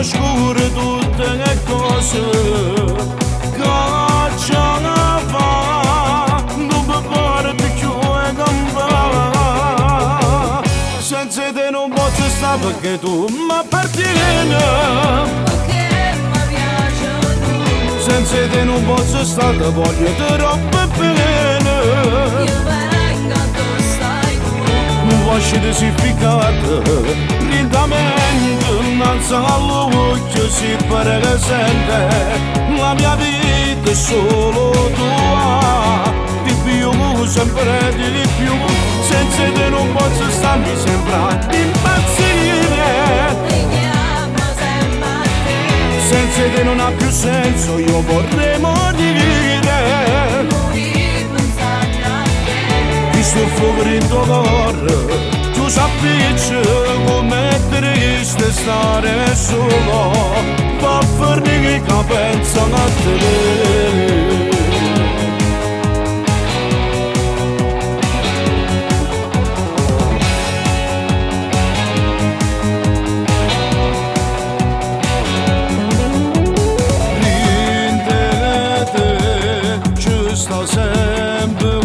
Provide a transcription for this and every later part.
scure tutte le cose che ce ne fa, non mi pare più e gamba. Senza te non posso stare perché tu mi appartieni, senza te non posso stare, voglio troppo bene. Non voglio desificare, lentamente, innanzi all'occhio si presente. La mia vita è solo tua, di più, sempre di più. Senza te non posso stare, mi sembra di impazzire. Senza te non ha più senso, io vorrei morire. Visto il fuoco in tuo cuore, tu sappisci come è triste stare solo, fa fornire che pensano a te. Sto sempre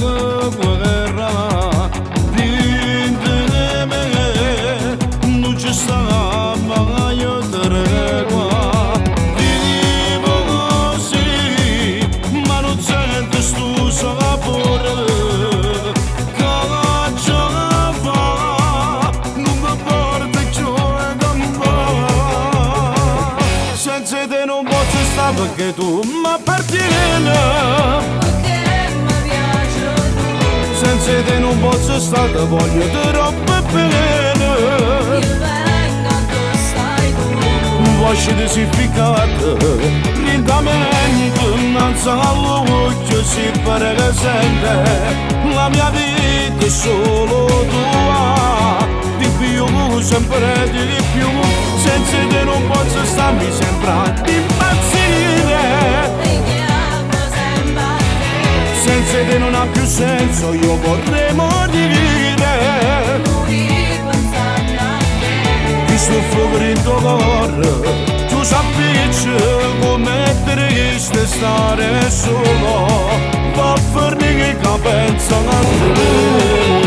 guerra, dentro di me non ci sta mai tregua. Vivo così, ma non sento sto sapore che ce ne fa, non mi porta più a gamba. Senza te non posso stare perché tu mi appartieni. Senza te non posso stare, voglio troppo bene. Non voglio desificare, lentamente, innanzi all'occhio si presente. La mia vita è solo tua, di più, sempre di più. Senza te non posso stare, mi sembra di impazzire. Senza te non ha più senso, io vorrei morire. Visto il fuoco in tuo cuore, tu sappisci come è triste stare solo, fa fornire che pensano a te.